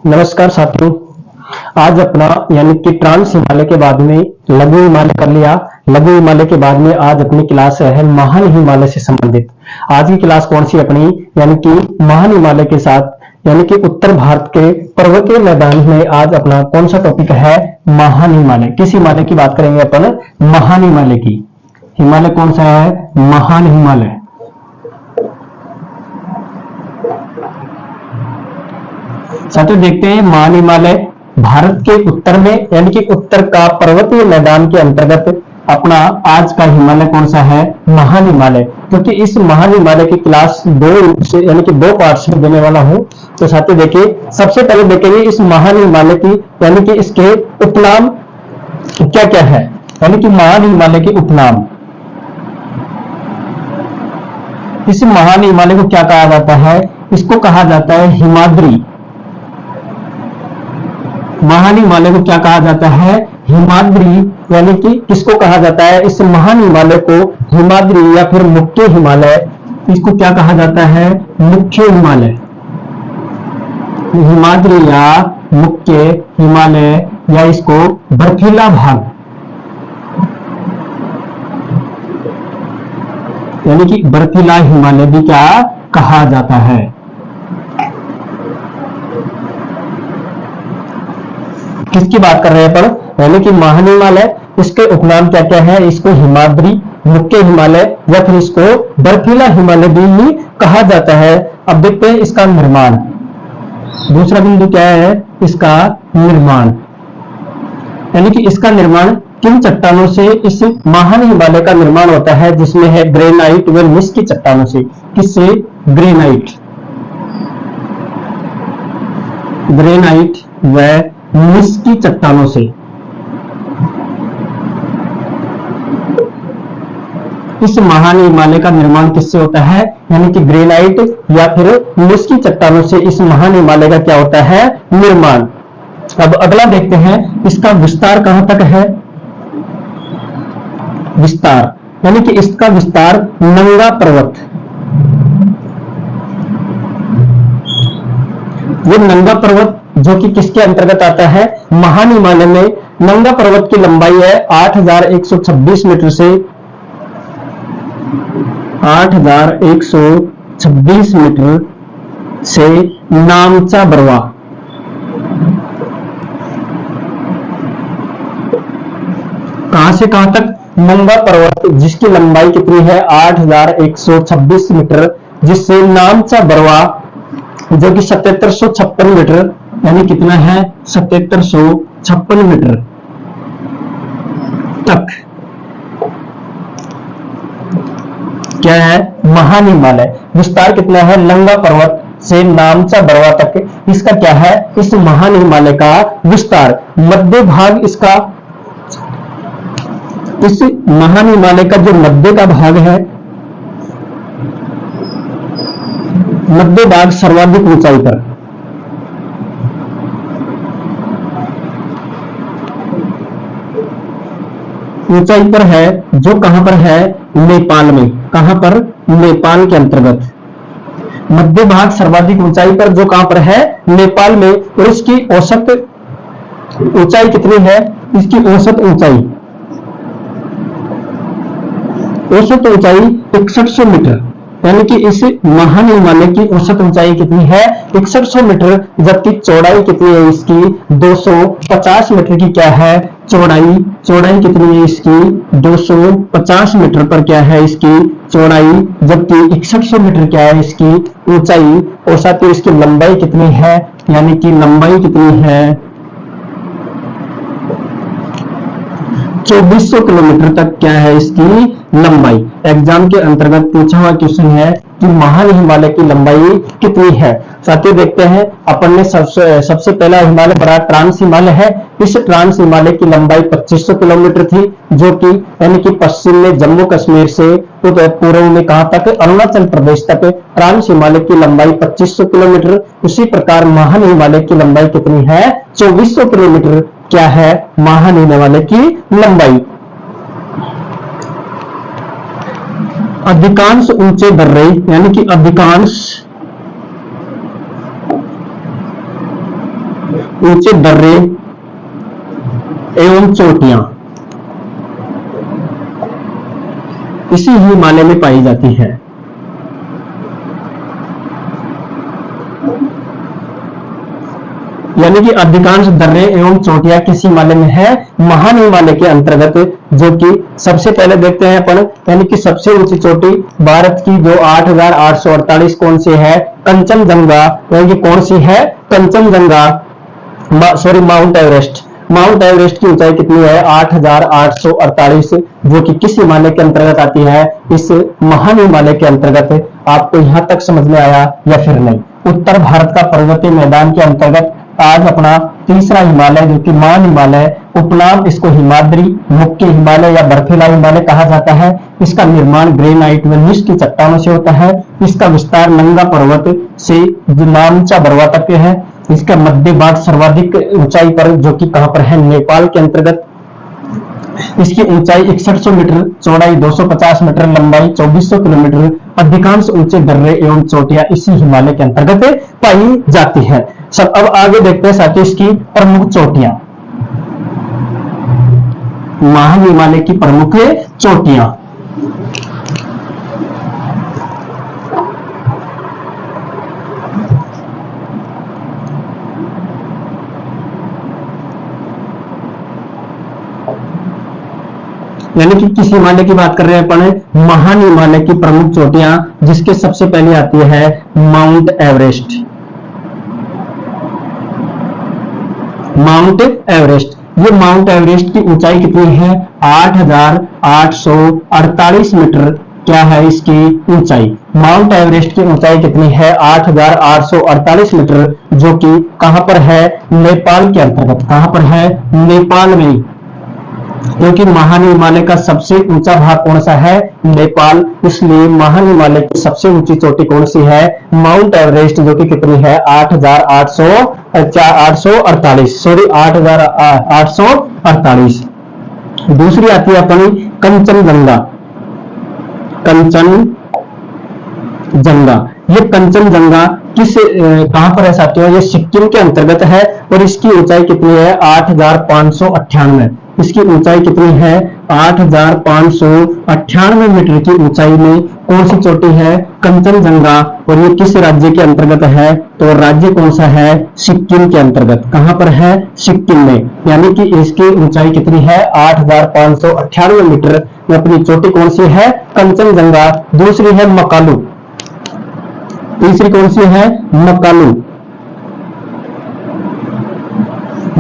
नमस्कार साथियों। आज अपना यानी कि ट्रांस हिमालय के बाद में लघु हिमालय कर लिया। लघु हिमालय के बाद में आज अपनी क्लास है महान हिमालय से संबंधित। आज की क्लास कौन सी अपनी यानी कि महान हिमालय के साथ यानी कि उत्तर भारत के पर्वतीय मैदान में आज अपना कौन सा टॉपिक है? महान हिमालय। किस हिमालय की बात करेंगे अपन? महान हिमालय की। हिमालय कौन सा है? महान हिमालय। साथियों देखते हैं, महान हिमालय भारत के उत्तर में यानी कि उत्तर का पर्वतीय मैदान के अंतर्गत अपना आज का हिमालय कौन सा है? महान हिमालय। क्योंकि इस महान हिमालय की क्लास दो यानी कि दो पार्ट्स में देने वाला हूं। तो साथियों देखिए, सबसे पहले देखेंगे इस महान हिमालय की यानी कि इसके उपनाम क्या क्या है, यानी कि महान हिमालय के उपनाम। इस महान हिमालय को क्या कहा जाता है? इसको कहा जाता है हिमाद्री। महान हिमालय को क्या कहा जाता है? हिमाद्री। यानी कि किसको कहा जाता है? इस महान हिमालय को हिमाद्री या फिर मुख्य हिमालय, इसको क्या कहा जाता है? मुख्य हिमालय। हिमाद्री या मुख्य हिमालय या इसको बर्फीला भाग यानी कि बर्फीला हिमालय भी क्या कहा जाता है? किसकी बात कर रहे हैं पर? यानी कि महान हिमालय, इसके उपनाम क्या क्या है? इसको हिमाद्री, मुख्य हिमालय या फिर इसको बर्फीला हिमालय भी कहा जाता है। अब देखते हैं इसका निर्माण। दूसरा बिंदु क्या है? इसका निर्माण। यानी कि इसका निर्माण किन चट्टानों से इस महान हिमालय का निर्माण होता है? जिसमें है ग्रेनाइट व मिस की चट्टानों से। किससे? ग्रेनाइट, ग्रेनाइट व मिस की चट्टानों से। इस महान हिमालय का निर्माण किससे होता है? यानी कि ग्रेनाइट या फिर मिस की चट्टानों से इस महान हिमालय का क्या होता है? निर्माण। अब अगला देखते हैं, इसका विस्तार कहां तक है? विस्तार यानी कि इसका विस्तार नंगा पर्वत, वो नंगा पर्वत जो कि किसके अंतर्गत आता है? महान हिमालय में। नंगा पर्वत की लंबाई है 8126 मीटर से 8126 मीटर से नामचा बरवा, कहां से कहां तक? नंगा पर्वत जिसकी लंबाई कितनी है? 8126 मीटर, जिससे नामचा बरवा जो कि 7756 मीटर यानी कितना है? 7756 मीटर तक क्या है? महान हिमालय। विस्तार कितना है? नंगा पर्वत से नामचा बरवा तक इसका क्या है? इस महान हिमालय का विस्तार। मध्य भाग इसका, इस महान हिमालय का जो मध्य का भाग है, मध्य भाग सर्वाधिक ऊंचाई पर, ऊंचाई पर है, जो कहां पर है? नेपाल में। कहां पर? नेपाल के अंतर्गत। मध्य भाग सर्वाधिक ऊंचाई पर जो कहां पर है? नेपाल में। और इसकी औसत ऊंचाई कितनी है? इसकी औसत ऊंचाई 6100 मीटर। यानी कि इस महान हिमालय की औसत ऊंचाई कितनी है? 6100 मीटर। जबकि चौड़ाई कितनी है इसकी? 250 मीटर की क्या है? चौड़ाई। चौड़ाई कितनी है इसकी? 250 मीटर पर क्या है इसकी? चौड़ाई। जबकि 6100 मीटर क्या है इसकी? ऊंचाई। और साथ ही इसकी लंबाई कितनी है? यानी कि लंबाई कितनी है? 2400 किलोमीटर तक क्या है इसकी लंबाई। एग्जाम के अंतर्गत पूछा हुआ क्वेश्चन है कि महान हिमालय की लंबाई कितनी है। साथियों देखते हैं, अपन ने सबसे पहला हिमालय पढ़ा ट्रांस हिमालय है। इस ट्रांस हिमालय की लंबाई 2500 किलोमीटर थी, जो कि यानी कि पश्चिम में जम्मू कश्मीर से तो पूर्व में कहां तक? अरुणाचल प्रदेश तक ट्रांस हिमालय की लंबाई 2500 किलोमीटर। उसी प्रकार महान हिमालय की लंबाई कितनी है? 2400 किलोमीटर क्या है महान हिमालय की लंबाई। अधिकांश ऊंचे दर्रे यानी कि अधिकांश ऊंचे दर्रे एवं चोटियां इसी हिमालय में पाई जाती है। यानी कि अधिकांश दर्रे एवं चोटियां किस हिमालय में है? महान हिमालय के अंतर्गत, जो कि सबसे पहले देखते हैं अपन, यानी कि सबसे ऊंची चोटी भारत की जो 8,848 कौन सी है? कंचनजंगा। यानी कि कौन सी है? Kanchenjunga, sorry mount Everest. Mount Everest की ऊंचाई कितनी है? 8,848, जो कि किस हिमालय के अंतर्गत आती है? इस महान हिमालय के अंतर्गत। आपको यहां तक समझ में आया या फिर नहीं? उत्तर भारत का पर्वतीय मैदान के अंतर्गत आज अपना तीसरा हिमालय, जो कि महान हिमालय, उपनाम इसको हिमाद्री, मुख्य हिमालय या बर्फीला हिमालय कहा जाता है। इसका निर्माण ग्रेनाइट व नीस की चट्टानों से होता है। इसका विस्तार नंगा पर्वत से नामचा बरवा तक है। इसका मध्य भाग सर्वाधिक ऊंचाई पर, जो कि कहां पर है? नेपाल के अंतर्गत। इसकी ऊंचाई 6100 मीटर, चौड़ाई 250 मीटर, लंबाई 2400 किलोमीटर। अधिकांश ऊंचे दर्रे एवं चोटियां इसी हिमालय के अंतर्गत पाई जाती है। सब अब आगे देखते हैं साथियों इसकी प्रमुख चोटियां, महान हिमालय की प्रमुख चोटियां। यानी कि किस हिमालय की बात कर रहे हैं अपन? महान हिमालय की प्रमुख चोटियां, जिसके सबसे पहले आती है माउंट एवरेस्ट। माउंट एवरेस्ट, ये माउंट एवरेस्ट की ऊंचाई कितनी है? 8,848 मीटर। क्या है इसकी ऊंचाई? माउंट एवरेस्ट की ऊंचाई कितनी है? 8,848 मीटर, जो कि कहां पर है? नेपाल के अंतर्गत। कहां पर है? नेपाल में। क्योंकि महान हिमालय का सबसे ऊंचा भाग कौन सा है? नेपाल। इसलिए महान हिमालय की सबसे ऊंची चोटी कौन सी है? माउंट एवरेस्ट, जो कि कितनी है? 8,848, सॉरी 8,848। दूसरी आती है अपनी कंचनजंगा। कंचनजंगा, ये कंचनजंगा किस कहां पर है साथियों? ये सिक्किम के अंतर्गत है और इसकी ऊंचाई कितनी है? 8,598। इसकी ऊंचाई कितनी है? 8,598 मीटर की ऊंचाई में कौन सी चोटी है? कंचनजंगा। और ये किस राज्य के अंतर्गत है? तो राज्य कौन सा है? सिक्किम के अंतर्गत। कहां पर है? सिक्किम में। यानी कि इसकी ऊंचाई कितनी है? 8,598 मीटर। अपनी चोटी कौन सी है? कंचनजंगा। दूसरी है मकालू। तीसरी कौन सी है? मकालू।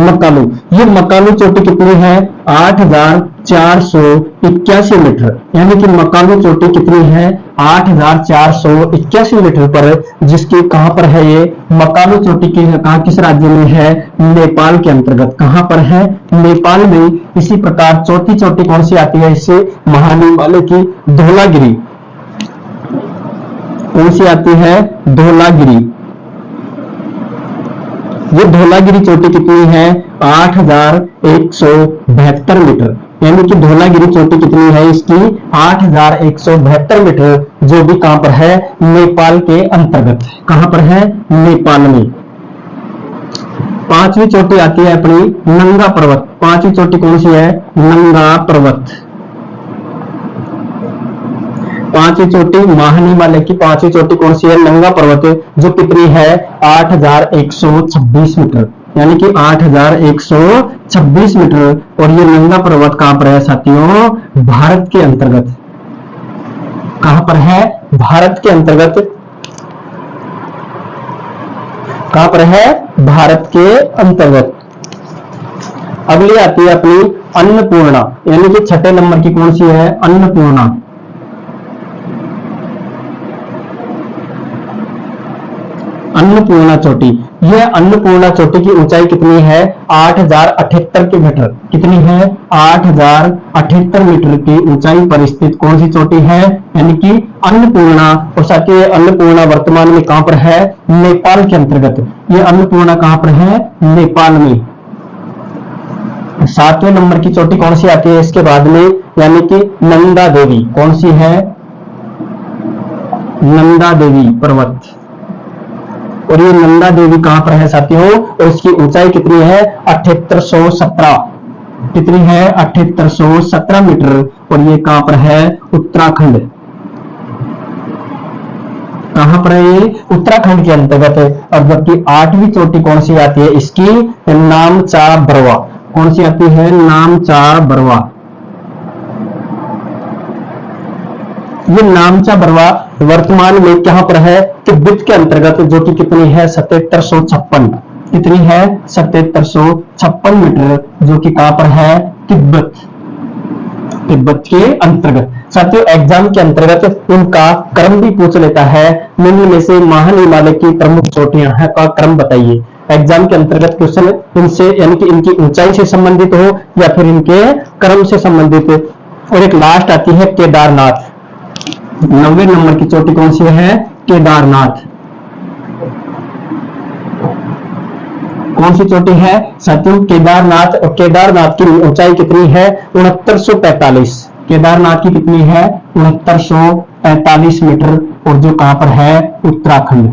मकालू, ये मकालू चोटी कितनी है? 8,481 मीटर। यानी कि मकालू चोटी कितनी है? 8,481 मीटर पर, जिसकी कहां पर है ये? मकालू चोटी की कहां, किस राज्य में है? नेपाल के अंतर्गत। कहां पर है? नेपाल में। इसी प्रकार चौथी चोटी कौन सी आती है इससे? महान हिमालय की धौलागिरी। कौन सी आती है? धौलागिरी। ये धौलागिरी चोटी कितनी है? 8,172 मीटर। यानी कि धौलागिरी चोटी कितनी है इसकी? 8,172 मीटर, जो भी कहां पर है? नेपाल के अंतर्गत। कहां पर है? नेपाल में। पांचवी चोटी आती है अपनी नंगा पर्वत। पांचवी चोटी कौन सी है? नंगा पर्वत। पांचवी चोटी, महान हिमालय की पांचवी चोटी कौन सी है? नंगा पर्वत, जो कितनी है? 8,126 मीटर। यानी कि 8,126 मीटर। और ये नंगा पर्वत कहां पर है साथियों? भारत के अंतर्गत। कहां पर है? भारत के अंतर्गत। कहां पर है? भारत के अंतर्गत। अगली आती है अपनी अन्नपूर्णा। यानी कि छठे नंबर की कौन सी है? अन्नपूर्णा। अन्नपूर्णा चोटी, यह अन्नपूर्णा चोटी की ऊंचाई कितनी है? 8,078 मीटर। कितनी है? 8,078 मीटर की ऊंचाई पर स्थित कौन सी चोटी है? यानी कि अन्नपूर्णा। और साथ ही अन्नपूर्णा वर्तमान में कहां पर है? नेपाल के अंतर्गत। ये अन्नपूर्णा कहां पर है? नेपाल में। सातवें नंबर की चोटी कौन सी आती है इसके बाद में? यानी कि नंदा देवी। कौन सी है? नंदा देवी पर्वत। और ये नंदा देवी कहां पर है साथियों, और इसकी ऊंचाई कितनी है 7817, कितनी है 7817 मीटर, और ये कहां पर है उत्तराखंड, कहां पर है ये उत्तराखंड के अंतर्गत है। और जबकि 8वीं चोटी कौन सी आती है इसकी, नामचा बरवा, कौन सी आती है नामचा बरवा। ये नामचा बरवा वर्तमान में कहां पर है, तिब्बत के अंतर्गत, जो कि कितनी है 7756, कितनी है 7756 मीटर, जो कि कहां पर है तिब्बत, तिब्बत के अंतर्गत। साथियों एग्जाम के अंतर्गत इनका क्रम भी पूछ लेता है, निम्न में से महान हिमालय की प्रमुख चोटियां हैं का क्रम बताइए। एग्जाम के अंतर्गत क्वेश्चन इनसे यानी कि इनकी ऊंचाई से संबंधित हो या फिर इनके क्रम से संबंधित। और एक लास्ट आती है केदारनाथ, 90 नंबर की चोटी कौन सी है केदारनाथ, कौन सी चोटी है साथियों केदारनाथ। और केदारनाथ की ऊंचाई कितनी है 6945, केदारनाथ की कितनी है 6945 मीटर, और जो कहां पर है उत्तराखंड,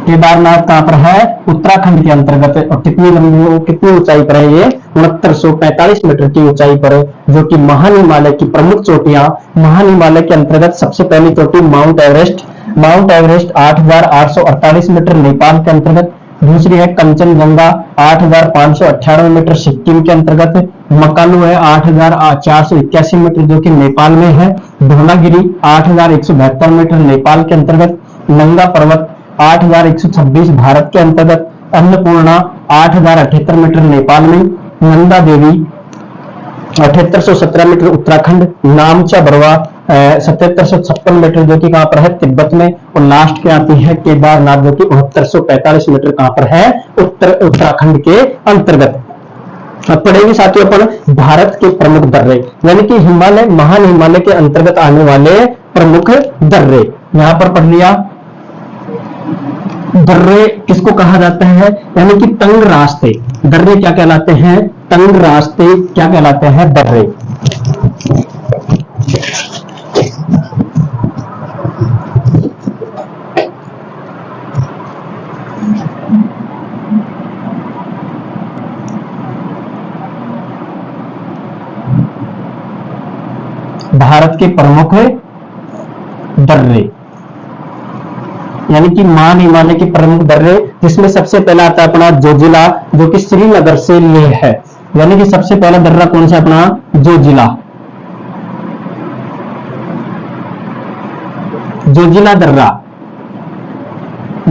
केदारनाथ कहां पर है उत्तराखंड के अंतर्गत। और कितनी लंबी कितनी ऊंचाई पर है ये 6945 मीटर की ऊंचाई पर, जो कि महान हिमालय की प्रमुख चोटियां। महान हिमालय के अंतर्गत सबसे पहली चोटी Mount Everest, Mount Everest 8848 metre Nepal के अंतर्गत। दूसरी है कंचनजंगा 8598 मीटर सिक्किम के अंतर्गत। मकालू है 8481 मीटर जो कि नेपाल में है। धौलागिरी 8172 मीटर नेपाल के अंतर्गत। नंगा पर्वत 8126 भारत के अंतर्गत। अन्नपूर्णा 8078 मीटर नेपाल में। नंदा देवी 7817 मीटर उत्तराखंड। नामचा बरवा 7756 मीटर जो कि कहां पर है तिब्बत में। और लास्ट पे आती है केदारनाथ जो कि 6945 मीटर कहां पर है उत्तराखंड के अंतर्गत। अब पढ़ेंगे साथियों अपन भारत के प्रमुख दर्रे, यानी कि हिमालय महान हिमालय के अंतर्गत आने वाले प्रमुख दर्रे। यहां पर पढ़ लिया दर्रे किसको कहा जाता है, यानी कि तंग रास्ते। दर्रे क्या कहलाते हैं, तंग रास्ते क्या कहलाते हैं दर्रे। भारत के प्रमुख दर्रे यानी कि महान हिमालय के प्रमुख दर्रे, जिसमें सबसे पहला आता है अपना जोजिला जो कि श्रीनगर से लेह है। यानी कि सबसे पहला दर्रा कौन सा अपना जोजिला, जोजिला दर्रा।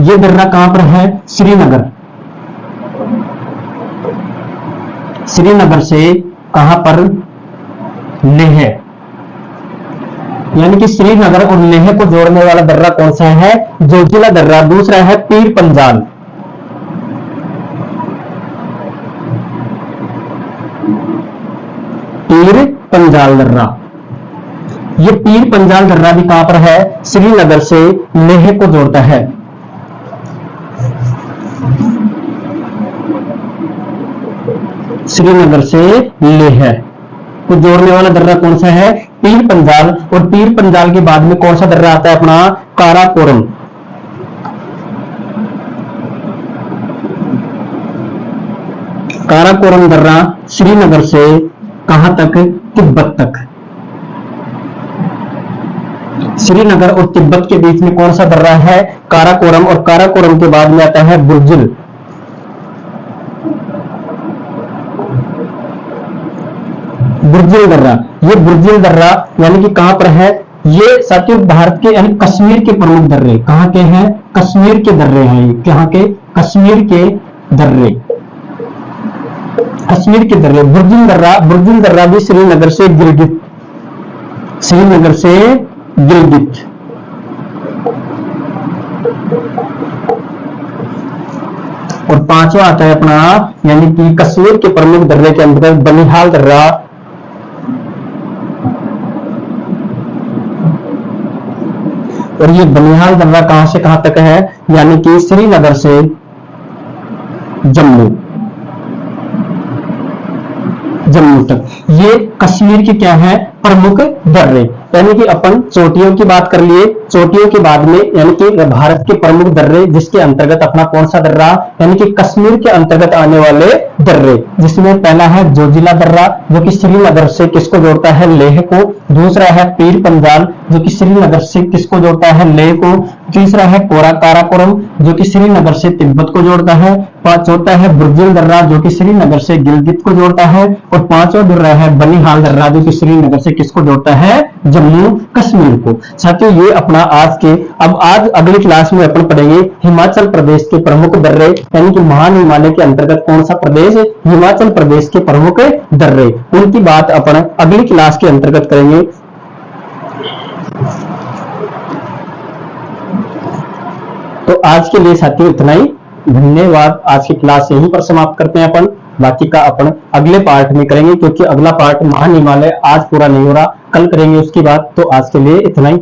ये दर्रा कहां पर है श्रीनगर, श्रीनगर से कहां पर लेह, यानी कि श्रीनगर और लेह को जोड़ने वाला दर्रा कौन सा है जोजिला दर्रा। दूसरा है पीर पंजाल, पीर पंजाल दर्रा। ये पीर पंजाल दर्रा भी कहां पर है श्रीनगर से लेह को जोड़ता है। श्रीनगर से लेह को जोड़ने वाला दर्रा कौन सा है पीर पंजाल। और पीर पंजाल के बाद में कौन सा दर्रा आता है अपना काराकोरम, काराकोरम दर्रा श्रीनगर से कहां तक तिब्बत तक। श्रीनगर और तिब्बत के बीच में कौन सा दर्रा है काराकोरम। और काराकोरम के बाद में आता है बुर्जिल, बुर्जिल दर्रा। ये बुर्जिल दर्रा यानी कि कहां पर है, ये साथियों भारत के यानी कश्मीर के प्रमुख दर्रे कहां के हैं, कश्मीर के दर्रे हैं। ये कहां के कश्मीर के दर्रे, कश्मीर के दर्रे। बुर्जिल दर्रा, बुर्जिल दर्रा भी श्रीनगर से गिलगित, श्रीनगर से गिलगित। और पांचवा आता है अपना यानी कि कश्मीर के प्रमुख दर्रे के अंतर्गत बनिहाल दर्रा। और ये बनिहाल दर्रा कहां से कहां तक है, यानी कि श्रीनगर से जम्मू, जम्मू तक। ये कश्मीर के क्या है प्रमुख दर्रे, यानी कि अपन चोटियों की बात कर लिए। चोटियों के बाद में यानी कि भारत के प्रमुख दर्रे, जिसके अंतर्गत अपना कौन सा दर्रा, यानी कि कश्मीर के अंतर्गत आने वाले दर्रे, जिसमें पहला है जोजिला दर्रा जो कि श्रीनगर से किसको जोड़ता है, लेह को। दूसरा है पीर पंजाल जो कि श्रीनगर से किसको जोड़ता है, लेह को। तीसरा है काराकोरम जो कि श्रीनगर से तिब्बत को जोड़ता है। चौथा है बुर्जिल दर्रा जो कि श्रीनगर से गिलगित को जोड़ता है। और पांचवा दर्रा है बनिहाल दर्रा जो कि श्रीनगर से किसको जोड़ता है, जम्मू कश्मीर को। साथियों ये अपना आज अगली क्लास में अपन पढ़ेंगे हिमाचल प्रदेश के प्रमुख दर्रे, यानी कि महान हिमालय के अंतर्गत कौन सा प्रदेश, हिमाचल प्रदेश के प्रमुख दर्रे, उनकी बात अपन अगली क्लास के अंतर्गत करेंगे। तो आज के लिए साथियों इतना ही, धन्यवाद। आज की क्लास यहीं पर समाप्त करते हैं अपन, बाकी का अपन अगले पार्ट में करेंगे, क्योंकि अगला पार्ट महान हिमालय आज पूरा नहीं हो रहा, कल करेंगे उसकी बात। तो आज के लिए इतना ही।